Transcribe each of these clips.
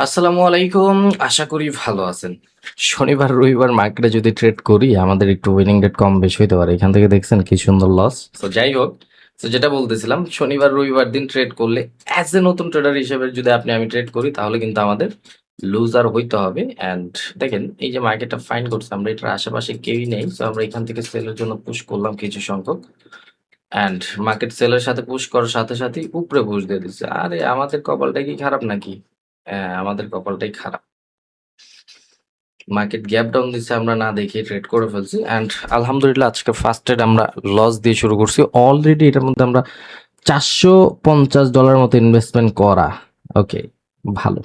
আসসালামু আলাইকুম। আশা করি ভালো আছেন। শনিবার রবিবার মার্কেটে যদি ট্রেড করি আমাদের একটু উইনিং রেট কম বেশি হতে পারে। এখান থেকে দেখছেন কি সুন্দর লস। তো যাই হোক, তো যেটা বলতেছিলাম, শনিবার রবিবার দিন ট্রেড করলে অ্যাজ এ নতুন ট্রেডার হিসেবে যদি আমি ট্রেড করি তাহলে কিন্তু আমাদের লুজার হইতে হবে। অ্যান্ড দেখেন, এই যে মার্কেটটা ফাইন করছে, আমরা এটার আশেপাশে কেউই নেই, তো আমরা এখান থেকে সেলের জন্য পুশ করলাম কিছু সংখ্যক। অ্যান্ড মার্কেট সেলের সাথে পুশ করার সাথে সাথেই উপরে পুশ দিয়ে দিচ্ছে। আরে আমাদের কপালটা কি খারাপ নাকি? হ্যাঁ, আমাদের কপালটাই খারাপ। মার্কেট গ্যাপ ডাউন দিচ্ছে, আমরা না দেখে ট্রেড করে ফেলছি। অ্যান্ড আলহামদুলিল্লাহ আজকে ফার্স্ট ট্রেড আমরা লস দিয়ে শুরু করছি। অলরেডি এটার মধ্যে আমরা $450 মতো ইনভেস্টমেন্ট করা। ওকে, ভালো।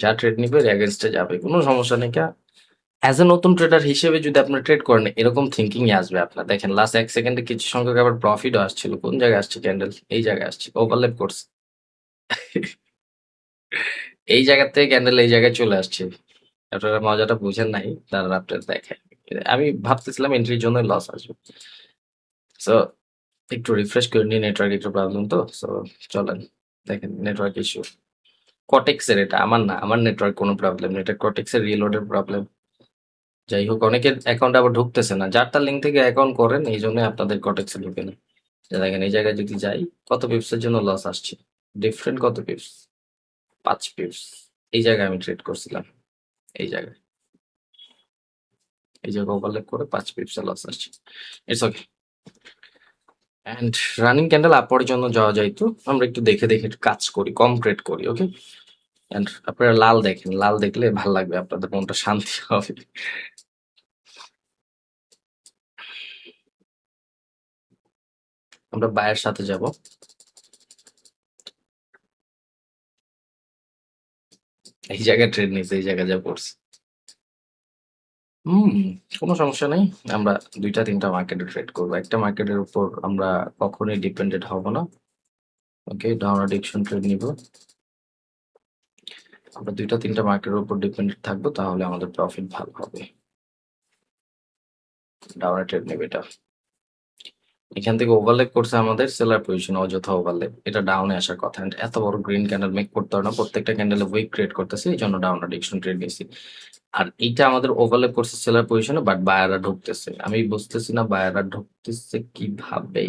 যা ট্রেড নিবে এর এগেনস্টে যাবে, কোনো সমস্যা নেই। অ্যাজ এ নতুন ট্রেডার হিসেবে যদি আপনার ট্রেড করেন এরকম থিঙ্কিংই আসবে আপনার। দেখেন লাস্ট 1 সেকেন্ডে কিছু সংখ্যক আবার প্রফিটও আসছিল। কোন জায়গায় আসছে ক্যান্ডেল? এই জায়গায় আসছে, ওভারল্যাপ করছে। এই জায়গা থেকে ক্যান্ডেল এই জায়গায় চলে আসছে। আপনারা মজাটা বুঝেন নাই, তারা আপনার দেখেন। আমি ভাবতেছিলাম এন্ট্রির জন্য লস আসবে। সো একটু রিফ্রেশ করে নিয়ে, নেটওয়ার্ক একটু প্রবলেম তো। সো চলেন, দেখেন নেটওয়ার্ক ইস্যু। কটেক্সের এটা, আমার না, আমার নেটওয়ার্ক কোনো প্রবলেম নেই, এটা কটেক্সের রিলোডের প্রবলেম। যাই হোক, অনেকের অ্যাকাউন্ট আবার ঢুকতেছে না, যার তার লিঙ্ক থেকে অ্যাকাউন্ট করেন, এই জন্য আপনাদের কটেক্সে ঢুকে না। দেখেন এই জায়গায় যদি যাই, কত পিপসের জন্য লস আসছে, ডিফারেন্ট কত পিপস, 5 পিপস। এই জায়গায় আমি ট্রেড করছিলাম, এই জায়গায়, এই জায়গায় ওভারল্যাপ করে 5 পিপসে লস আসছে। It's okay. And running candle আপওয়ার্ডের জন্য যাওয়া যায়, তো আমরা একটু দেখে দেখে একটু কাজ করি, কম ট্রেড করি। ওকে। অ্যান্ড আপনারা লাল দেখেন, লাল দেখলে ভাল লাগবে, আপনাদের মনটা শান্তি হবে। আমরা বায়ের সাথে যাব। এই জায়গায় ট্রেড নিয়েছে, এই জায়গায় যা পড়ছে। হুম, কোনো সমস্যা নেই। আমরা 2টা 3টা মার্কেটে ট্রেড করবো, একটা মার্কেটের উপর আমরা কখনোই ডিপেন্ডেন্ট হব না। ওকে, ডাউন ডিকশন ট্রেড নিব। আমরা 2টা 3টা মার্কেটের উপর ডিপেন্ডেন্ট থাকবো, তাহলে আমাদের প্রফিট ভালো হবে। ডাউনে ট্রেড নেবে এটা। এখান থেকে ওভারলেপ করছে আমাদের সেলার পজিশন, অযথা ওভারলেপ। এটা ডাউনে আসার কথা, and এত বড় গ্রিন ক্যান্ডেল মেক করতে হয় না, প্রত্যেকটা ক্যান্ডেলে উইক ক্রিয়েট করতেছে, এই জন্য ডাউন ডিকশন ট্রেড নিয়েছি। আর এইটা আমাদের ওভারলেপ করছে সেলার পজিশনে, বাট বায়াররা ঢুকতেছে, আমি বুঝতেছি না বায়াররা ঢুকতেছে কিভাবে।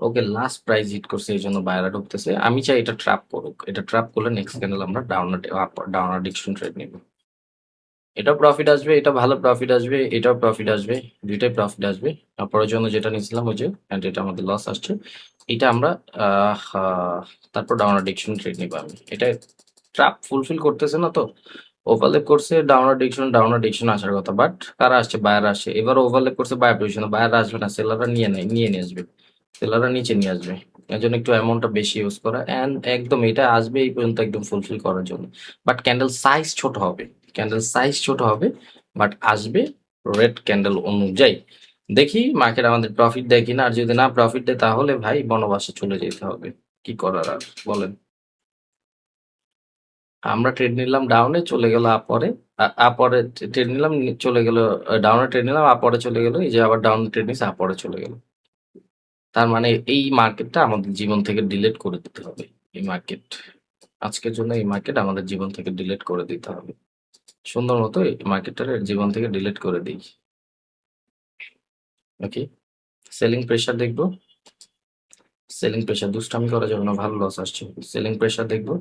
ওকে, লাস্ট প্রাইস হিট করছে, এই জন্য বায়াররা ঢুকতেছে। আমি চাই এটা ট্র্যাপ করুক, এটা ট্র্যাপ করলে নেক্সট ক্যান্ডেল আমরা ডাউন ডিকশন ট্রেড নিব। এটাও প্রফিট আসবে, এটা ভালো প্রফিট আসবে, এটাও প্রফিট আসবে, দুইটাই প্রফিট আসবে। পরের জন্য যেটা নিয়েছিলাম ওই যে, অ্যান্ড এটা আমাদের লস আসছে। এটা আমরা তারপর ডাউন ডিকশন ট্রেড নিবো। আমি এটা ট্র্যাপ ফুলফিল করতেছে না তো, ওভারলেপ করছে ডাউন ডিকশন আসার কথা, বাট কারা আসছে? বায়ার আসছে। এবার ওভারলেপ করছে বায়ার পজিশন, বায়ার আসবে না, সেলাররা নিয়ে আসবে, সেলাররা নিচে নিয়ে আসবে। এর জন্য একটু অ্যামাউন্টটা বেশি ইউজ করা, অ্যান্ড একদম এটা আসবে এই পর্যন্ত একদম ফুলফিল করার জন্য। বাট ক্যান্ডেল সাইজ ছোট হবে, ক্যান্ডেল সাইজ ছোট হবে, বাট আসবে রেড ক্যান্ডেল অনুযায়ী। দেখি মার্কেট আমাদের প্রফিট দেয় কিনা, আর যদি না প্রফিট দেয় তাহলে ভাই বনবাসে চলে যেতে হবে। কি করার আর বলেন। আমরা ট্রেড নিলাম ডাউনে, চলে গেল আপরে। আপরে ট্রেড নিলাম, চলে গেল। ডাউনে ট্রেড নিলাম, আপরে চলে গেল, এই যে আবার ডাউন ট্রেড নিচ্ছে, আপরে চলে গেল। তার মানে এই মার্কেটটা আমাদের জীবন থেকে ডিলিট করে দিতে হবে। এই মার্কেট, আজকের জন্য এই মার্কেট আমাদের জীবন থেকে ডিলিট করে দিতে হবে। সুন্দর মতো এই মার্কেটটার জীবন থেকে ডিলিট করে দিই। ওকে, সেলিং প্রেশার দেখবো। সেলিং প্রেশার, দুষ্টামি করা যাবে না, ভালো লস আসছে। সেলিং প্রেশার দেখবো।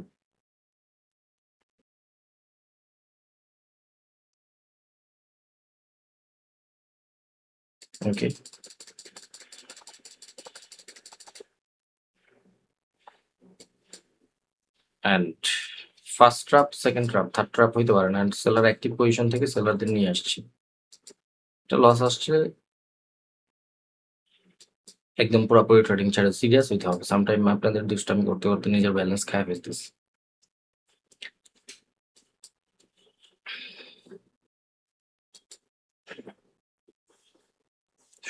Okay, and first trap, second trap, third trap হইতে পারে না, অ্যান্ড সেলার অ্যাক্টিভ পজিশন থেকে সেলারদের নিয়ে আসছি। এটা লস আসছে, একদম পুরোপুরি ট্রেডিং ছাড়া সিরিয়াস হইতে হবে। সামটাইম আপনাদের দুষ্টামি করতে করতে নিজের ব্যালেন্স খায় ফেলতেছি।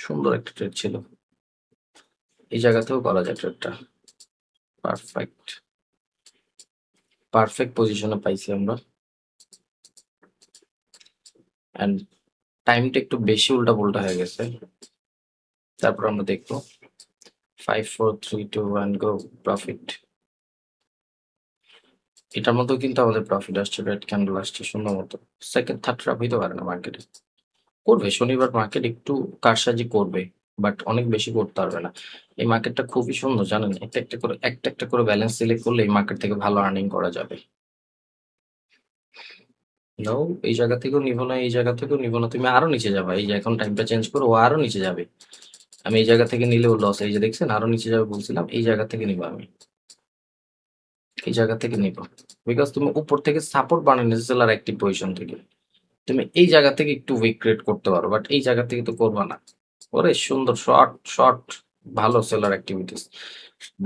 সুন্দর একটা ট্রেড ছিল, এই জায়গাতেও করা যায় ট্রেডটা। পারফেক্ট, পারফেক্ট পজিশনে পাইছি আমরা। অ্যান্ড টাইমটা একটু বেশি উল্টা হয়ে গেছে। তারপর আমরা দেখবো 5 4 3 2 1 গো, প্রফিট। এটার মধ্যেও কিন্তু আমাদের প্রফিট আসছে, রেড ক্যান্ডেল আসছে সুন্দর মতো। সেকেন্ড থার্ড ট্রাপ হইতে পারে না মার্কেটে, করবে শনিবার মার্কেট একটু কারসাজি করবে, বাট অনেক বেশি করতে পারবে না। এই মার্কেটটা খুবই সুন্দর জানেন, একটা একটা করে ব্যালেন্স সিলেক্ট করলে এই মার্কেট থেকে ভালো আর্নিং করা যাবে। নাও, এই জায়গা থেকেও নিব না, এই জায়গা থেকেও নিব না, তুমি আরো নিচে যাবে। এই যে এখন টাইমটা চেঞ্জ করো, ও আরো নিচে যাবে। আমি এই জায়গা থেকে নিলেও লস, এই যে দেখছেন আরো নিচে যাবে বলছিলাম, এই জায়গা থেকে নিব আমি, এই জায়গা থেকে নিব। বিকজ তুমি উপর থেকে সাপোর্ট বানিয়ে নিয়েছো সেলার অ্যাক্টিভ পজিশন থেকে, তুমি এই জায়গা থেকে একটু উইক ক্রিয়েট করতে পারো, বাট এই জায়গা থেকে তো করবা না। ওরে সুন্দর শর্ট শর্ট, ভালো সেলার অ্যাক্টিভিটিস,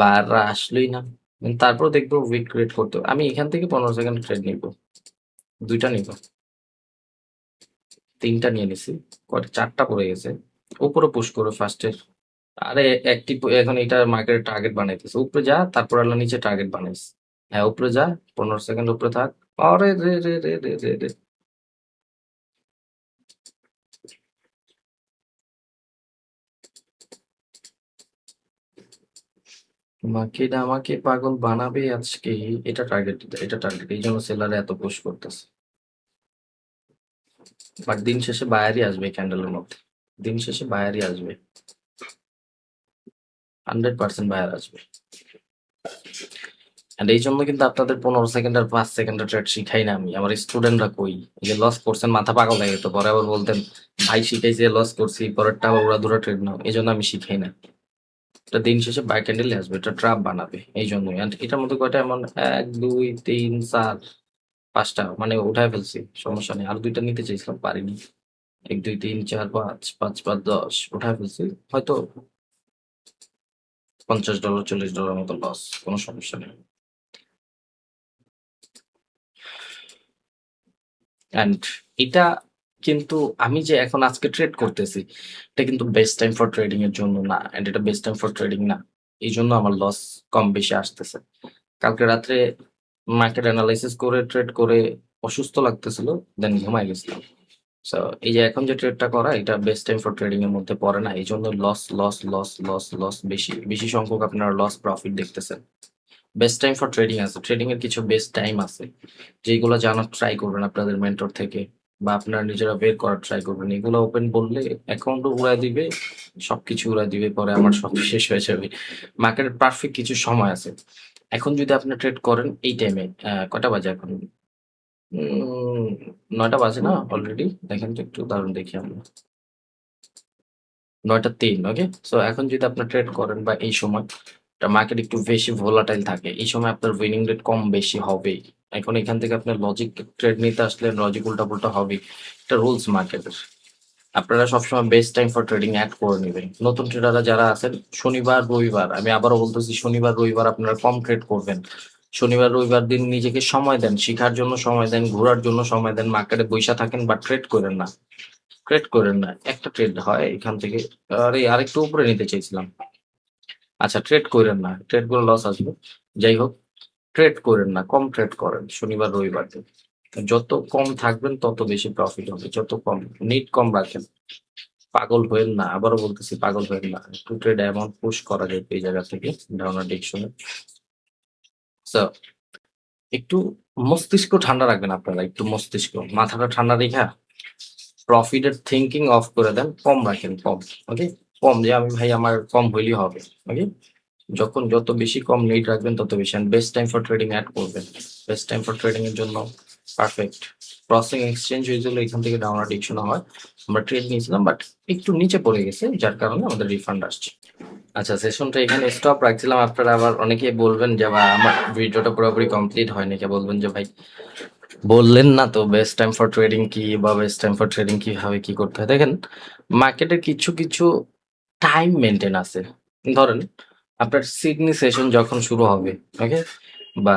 বাররা আসলোই না। তারপর দেখবো উইক ক্রিয়েট করতে হবে। আমি এখান থেকে 15 সেকেন্ড ট্রেড নিব, দুইটা নিব, তিনটা নিয়ে নিছি, কয়টা চারটা পড়ে গেছে। উপরে পুশ করো ফার্স্টে। আরে একটি এখন এটা মার্কেটের টার্গেট বানাইতেছে, উপরে যা, তারপর আল্লাহ নিচে টার্গেট বানাইছে। হ্যাঁ উপরে যা, 15 সেকেন্ড উপরে থাক। আরে রে রে রে রে রে রে, মার্কেট আমাকে পাগল বানাবে আজকে। এটা টার্গেট, এটা টার্গেট, এই জন্য সেলারে এত পুশ করতেছে। বাট দিন শেষে বায়ারই আসবে ক্যান্ডেলের মধ্যে, দিন শেষে বায়ারই আসবে, 100% বায়ার আসবে। And এই জন্য কিন্তু আপনাদের 15 সেকেন্ড আর 5 সেকেন্ডের ট্রেড শিখাই না আমি। আমার স্টুডেন্টরা কই, এই যে লস করছেন মাথা পাগল হয়ে যেত, পরে আবার বলতেন ভাই শিখাইছে লস করছি, পরেরটা আবার উড়াধুরা ট্রেড নাও, এই জন্য আমি শিখাই না। এটা দিন শেষে বাই ক্যান্ডেলে আসবে, এটা ট্রাপ বানাবে এই জন্যই। And এটার মধ্যে কয়টা এমন, 1 2 3 4 5টা মানে উঠায় ফেলছি, সমস্যা নেই। আর দুইটা নিতে চাইছিলাম পারিনি। 1 2 3 4 5, 5 5 10 উঠায় ফেলছি, হয়তো $50 $40 মতো লস, কোনো সমস্যা নেই। অ্যান্ড এটা কিন্তু আমি যে এখন আজকে ট্রেড করতেছি, এটা কিন্তু বেস্ট টাইম ফর ট্রেডিং এর জন্য না, এন্ড এটা বেস্ট টাইম ফর ট্রেডিং না। এই জন্য আমার লস কম বেশি আসতেছে। কালকে রাত্রে মার্কেট অ্যানালাইসিস করে ট্রেড করে অসুস্থ লাগতেছিল, দেন ঘুমাই গেছিলাম। সো এই যে এখন যে ট্রেডটা করা, এটা বেস্ট টাইম ফর ট্রেডিং এর মধ্যে পড়ে না, এই জন্য loss loss loss loss loss বেশি বেশি সংখ্যক আপনারা লস প্রফিট দেখতেছেন। বেস্ট টাইম ফর ট্রেডিং আছে, ট্রেডিং এর কিছু বেস্ট টাইম আছে, যেগুলো জানার ট্রাই করবেন আপনাদের মেন্টর থেকে, বা আপনারা নিজেরা বের করার ট্রাই করবেন। এগুলো ওপেন বললে অ্যাকাউন্টও উড়ায় দিবে, সবকিছু উড়ায় দিবে, পরে আমার সব শেষ হয়ে যাবে। মার্কেটের পারফেক্ট কিছু সময় আছে। এখন যদি আপনি ট্রেড করেন এই টাইমে, কটা বাজে এখন? 9টা বাজে না অলরেডি? দেখেন তো একটু, দারুণ দেখি আমরা, 9টা 3। ওকে, সো এখন যদি আপনি ট্রেড করেন বা এই সময় মার্কেট একটু বেশি ভোলাটাইল থাকে, এই সময় আপনার উইনিং রেট কম বেশি হবেই। এখন এখান থেকে আপনার লজিক ট্রেড নিতে আসলে লজিক উল্টা পুল্টা হবে, এটা রুলস মার্কেটের। আপনারা সবসময় best time for trading add করে নেবেন। নতুন ট্রেডাররা যারা আছেন, শনিবার রবিবার, আমি আবারও বলতেছি শনিবার রবিবার আপনারা কম ট্রেড করবেন। শনিবার রবিবার দিন নিজেকে সময় দেন, শিখার জন্য সময় দেন, ঘোরার জন্য সময় দেন, মার্কেটে বৈশা থাকেন বা ট্রেড করেন না। ট্রেড করেন না, একটা ট্রেড হয় এখান থেকে। আরে আরেকটু উপরে নিতে চাইছিলাম। আচ্ছা ট্রেড করেন না, ট্রেড করে লস আসবে। যাই হোক, ট্রেড করেন না, কম ট্রেড করেন শনিবার রবিবার দিন। যত কম থাকবেন তত বেশি প্রফিট হবে, যত কম নিট কম রাখেন। পাগল হয়েন না, আবারও বলতেছি পাগল হয়েন না। একটু ট্রেড অ্যামাউন্ট পুশ করা যায় এই জায়গা থেকে, ধারণা ডিকশনে। সো একটু মস্তিষ্ক ঠান্ডা রাখবেন আপনারা, একটু মস্তিষ্ক মাথাটা ঠান্ডা রেখা প্রফিটের থিঙ্কিং অফ করে দেন, কম রাখেন, কম। ওকে, কম, যে আমি ভাই আমার কম হইলেই হবে। ওকে, যখন যত বেশি কম নিড রাখবেন তত বেশি। Best time for trading add করবেন। বেস্ট টাইম ফর ট্রেডিং এর জন্য পারফেক্ট ক্রসিং এক্সচেঞ্জ হয়েছিল, এখান থেকে ডাউন অ্যাডিকশন হয়। আমরা ট্রেড নিয়েছিলাম বাট একটু নিচে পড়ে গেছে, যার কারণে আমাদের রিফান্ড আসছে। আচ্ছা সেশনটা এখানে স্টপ রাখছিলাম। আপনারা আবার অনেকেই বলবেন যে বা আমার ভিডিওটা পুরোপুরি কমপ্লিট হয়নি, কে বলবেন যে ভাই বললেন না তো বেস্ট টাইম ফর ট্রেডিং কি, বা বেস্ট টাইম ফর ট্রেডিং কিভাবে কি করতে হয়। দেখেন মার্কেটের কিছু কিছু টাইম মেনটেন আছে। ধরেন আপনার সিডনি সেশন যখন শুরু হবে, ওকে, বা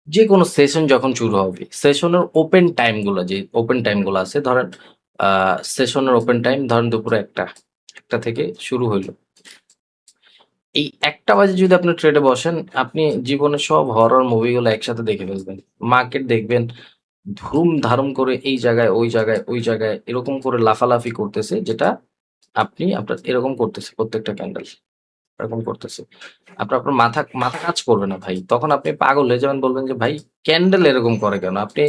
যে কোনো সেশন যখন শুরু হবে, সেশনের ওপেন টাইম গুলো, যে ওপেন টাইম গুলো আছে, ধরেন সেশনের ওপেন টাইম ধরেন দুপুরে একটা থেকে শুরু হইলো। এই 1টা বাজে যদি আপনি ট্রেডে বসেন, আপনি জীবনে সব হরর মুভিগুলো একসাথে দেখে ফেলবেন। মার্কেট দেখবেন ধুম ধারুম করে এই জায়গায় ওই জায়গায় ওই জায়গায় এরকম করে লাফালাফি করতেছে, যেটা আপনি আপনার এরকম করতেছে প্রত্যেকটা ক্যান্ডেল। এরকম করতেছে। আপনার মাথা মাথা কাজ করবে না ভাই। তখন আপনি পাগল হয়ে যাবেন, বলবেন যে ভাই ক্যান্ডেল এরকম করে কেন? আপনি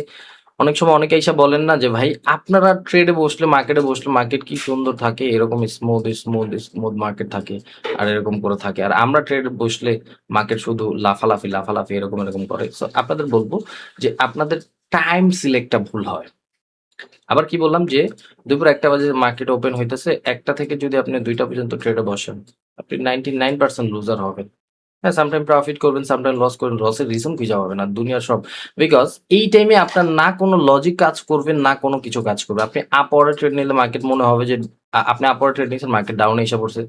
অনেক সময় অনেকে এসে বলেন না যে ভাই আপনারা ট্রেডে বসলে, মার্কেটে বসলে মার্কেট কি সুন্দর থাকে, এরকম স্মুথ স্মুথ স্মুথ মার্কেট থাকে আর এরকম করে থাকে, আর আমরা ট্রেডে বসলে মার্কেট শুধু লাফালাফি লাফালাফি এরকম এরকম করে। সো আপনাদের বলবো যে আপনাদের টাইম সিলেক্টটা ভুল হয়। আবার কি বললাম যে দুপুর 1টা বাজে মার্কেট ওপেন হইতেছে, 1টা থেকে যদি আপনি 2টা পর্যন্ত ট্রেডে বসেন, আপনি 99% লুজার হবেন। হ্যাঁ, সামটাইম প্রফিট করবেন, সামটাইম লস করবেন, লসের রিজন খুঁজে পাবেন না দুনিয়ার সব। বিকজ এই টাইমে আপনার না কোনো লজিক কাজ করবে, না কোনো কিছু কাজ করবে। আপনি আপ অর্ডার ট্রেড নিলে মার্কেট মনে হবে যে আপনি আপ অর্ডার ট্রেড নিয়েছেন, মার্কেট ডাউনে এসে পড়ছে।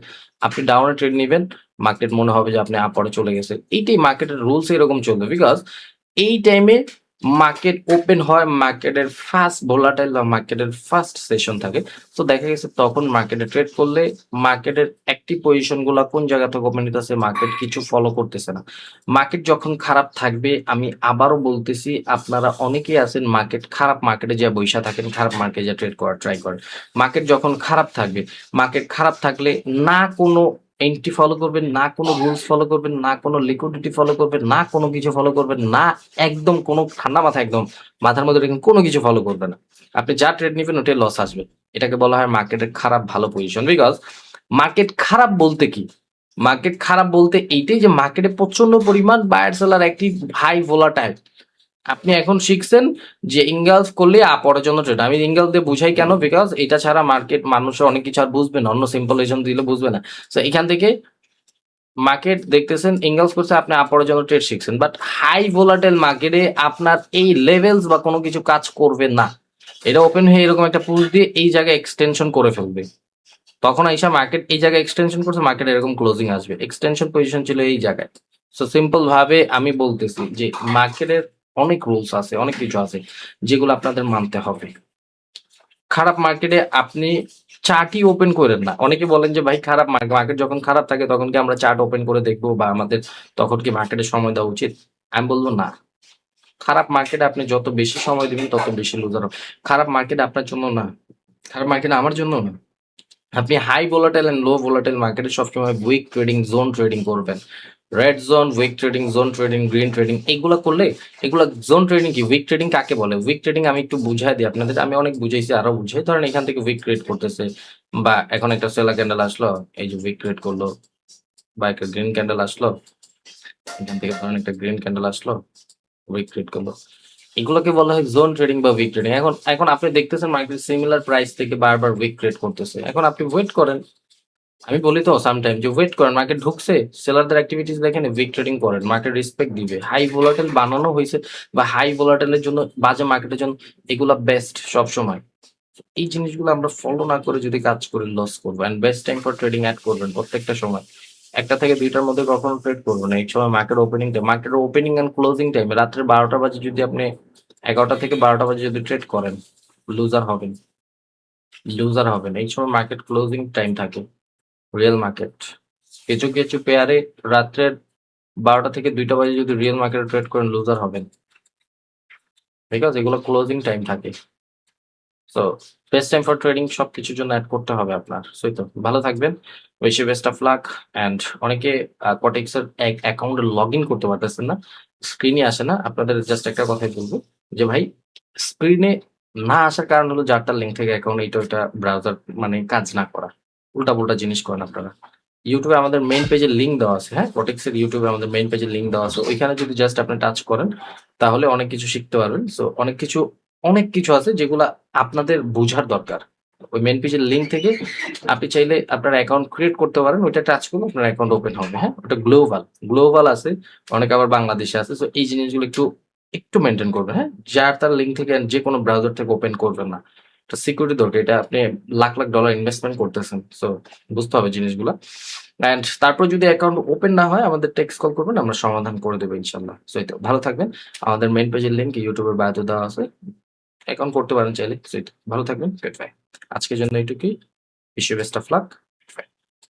আপনি ডাউনে ট্রেড নিবেন, মার্কেট মনে হবে যে আপনি আপ অর্ডার চলে গেছে। এইটাই মার্কেটের রুলস, এরকম চলবে। বিকজ এই টাইমে মার্কেট ওপেন হয়, মার্কেটের ফার্স্ট ভোলাটাইল বা মার্কেটের ফার্স্ট সেশন থাকে। তো দেখা গেছে তখন মার্কেটে ট্রেড করলে মার্কেটের অ্যাক্টিভ পজিশন গুলা কোন জায়গা থেকে ওপেন হইতেছে, মার্কেট কিছু ফলো করতেছে না। মার্কেট যখন খারাপ থাকবে, আমি আবারও বলতেছি, আপনারা অনেকেই আছেন মার্কেট খারাপ মার্কেটে যা বৈশা থাকেন, খারাপ মার্কেটে যা ট্রেড করার ট্রাই করেন। মার্কেট যখন খারাপ থাকবে, মার্কেট খারাপ থাকলে না কোনো এন্ট্রি ফলো করবেন, না কোনো রুলস ফলো করবেন, না কোনো লিকুইডিটি ফলো করবেন, না কোনো কিছু ফলো করবেন, না একদম কোনো ঠান্ডা মাথা, একদম মাথার মধ্যে রেখে কোনো কিছু ফলো করবেন না। আপনি যা ট্রেড নিবেন ওটাই লস আসবে। এটাকে বলা হয় মার্কেটের খারাপ ভালো পজিশন। বিকজ মার্কেট খারাপ বলতে কি, মার্কেট খারাপ বলতে এইটাই যে মার্কেটে প্রচন্ড পরিমাণ buyer seller active, high volatile. আপনি এখন শিখছেন যে ইনগালস করলে আপরের জন্য ট্রেড। আমি ইনগালস দিয়ে বুঝাই কেন, বিকজ এটা ছাড়া মার্কেট মানুষের অনেক কিছু আর বুঝবে না, অন্য সিম্পল রিজন দিলে বুঝবে না। তো এখান থেকে মার্কেট দেখতেছেন ইনগালস করছে, আপনি আপরের জন্য ট্রেড শিখছেন, বাট হাই ভোলাটাইল মার্কেটে আপনার এই লেভেলস বা কোনো কিছু কাজ করবে না। এটা ওপেন হয়ে এরকম একটা পুশ দিয়ে এই জায়গায় এক্সটেনশন করে ফেলবে। তখন আইসা মার্কেট এই জায়গায় এক্সটেনশন করছে, মার্কেট এরকম ক্লোজিং আসবে। এক্সটেনশন পজিশন ছিল এই জায়গায়। সো সিম্পল ভাবে আমি বলতেছি যে মার্কেটের অনেক রুলস আছে, অনেক কিছু আছে যেগুলো আপনাদের মানতে হবে। খারাপ মার্কেটে আপনি চার্টই ওপেন করেন না। অনেকে বলেন যে ভাই খারাপ মার্কেট যখন খারাপ থাকে তখন কি আমরা চার্ট ওপেন করে দেখবো, বা আমাদের তখন কি মার্কেটে সময় দেওয়া উচিত? আমি বলবো না। খারাপ মার্কেটে আপনি যত বেশি সময় দিবেন তত বেশি লুজার হবে। খারাপ মার্কেট আপনার জন্য না, খারাপ মার্কেট আমার জন্য না। আপনি high volatile and low volatile মার্কেটে সবসময় উইক ট্রেডিং, জোন ট্রেডিং করবেন। Red zone, weak trading, zone trading, green trading, এগুলা করলে, এগুলা জোন ট্রেডিং কি, উইক ট্রেডিং কাকে বলে? উইক ট্রেডিং আমি একটু বুঝাই দিই আপনাদের, আমি অনেক বুঝাইছি, আরো বুঝাই। ধরেন এখান থেকে উইক ট্রেড করতেছে, বা এখন একটা সেলার ক্যান্ডেল আসলো, এই যে উইক ট্রেড করলো, বা একটা গ্রিন ক্যান্ডেল আসলো, এখান থেকে ধরেন একটা গ্রিন ক্যান্ডেল আসলো, উইক ট্রেড করলো। এগুলোকে বলা হয় জোন ট্রেডিং বা উইক ট্রেডিং। এখন এখন আপনি দেখতেছেন মার্কেট সিমিলার প্রাইস থেকে বারবার উইক ট্রেড করতেছে। এখন আপনি ওয়েট করেন। আমি বলি তো সামটাইম যে ওয়েট করেন, মার্কেট ঢুকছে, সেলারদের অ্যাক্টিভিটিস দেখেন, উইক ট্রেডিং করেন, মার্কেট রেসপেক্ট দিবে। হাই ভোলাটাইল বানানো হয়েছে, বা হাই ভোলাটাইলের জন্য, বাজে মার্কেটের জন্য এগুলা বেস্ট সব সময়। এই জিনিসগুলো আমরা ফলো না করে যদি কাজ করি, লস করবো। And best time for trading add করবেন প্রত্যেকটা সময়। 1টা থেকে 2টার মধ্যে কখনো ট্রেড করবেন না। এই সময় market opening time, market opening and closing time রাত্রে 12টা বাজে যদি আপনি, 11টা থেকে 12টা বাজে যদি ট্রেড করেন, লুজার হবেন, লুজার হবেন। এই সময় মার্কেট ক্লোজিং টাইম থাকে, রিয়েল মার্কেট। কিছু কিছু পেয়ারে রাত্রের 12টা থেকে 2টা বাজে যদি রিয়েল মার্কেটে ট্রেড করেন, লুজার হবেন। বিকজ এগুলো ক্লোজিং টাইম থাকে। So best time for trading সবকিছুর জন্য অ্যাড করতে হবে আপনার। সই তো ভালো থাকবেন, বেশি বেস্ট অফ লাক। অ্যান্ড অনেকে কটেক্স এর অ্যাকাউন্টে লগ ইন করতে পারতেছেন না, স্ক্রিনে আসে না। আপনাদের জাস্ট একটা কথাই বলবো যে ভাই স্ক্রিনে না আসার কারণ হলো যারটার লিঙ্ক থেকে অ্যাকাউন্ট, এইটা ওইটা ব্রাউজার মানে কাজ না করা, উল্টা পুল্টা জিনিস করেন আপনারা। ইউটিউবে আমাদের মেইন পেজে লিঙ্ক দেওয়া আছে, হ্যাঁ, কটেক্সের ইউটিউবে আমাদের মেইন পেজে লিঙ্ক দেওয়া আছে। ওইখানে যদি জাস্ট আপনি টাচ করেন তাহলে অনেক কিছু শিখতে পারবেন। সো অনেক কিছু আছে যেগুলা আপনাদের বোঝার দরকার। ওই মেইন পেজের লিঙ্ক থেকে আপনি চাইলে আপনার অ্যাকাউন্ট ক্রিয়েট করতে পারেন। ওইটা টাচ করলে আপনার অ্যাকাউন্ট ওপেন হবে। হ্যাঁ, ওটা গ্লোবাল গ্লোবাল আছে, অনেক আবার বাংলাদেশে আছে। সো এই জিনিসগুলো একটু একটু মেনটেন করবেন। হ্যাঁ, যার তার লিঙ্ক থেকে যে কোনো ব্রাউজার থেকে ওপেন করবেন না। এটা সিকিউরিটি দরকার, এটা আপনি লাখ লাখ ডলার ইনভেস্টমেন্ট করতেছেন। সো বুঝতে হবে জিনিসগুলা। অ্যান্ড তারপর যদি অ্যাকাউন্ট ওপেন না হয় আমাদের টেক্সট কল করবেন, আমরা সমাধান করে দেবো ইনশাল্লাহ। সো এই তো ভালো থাকবেন। আমাদের মেইন পেজের লিঙ্ক ইউটিউবের বায়োতে দেওয়া আছে, অ্যাকাউন্ট করতে পারেন চাইলে। সো এই তো ভালো থাকবেন, গুড বাই। আজকের জন্য এইটুকুই। Wish you best of lakh.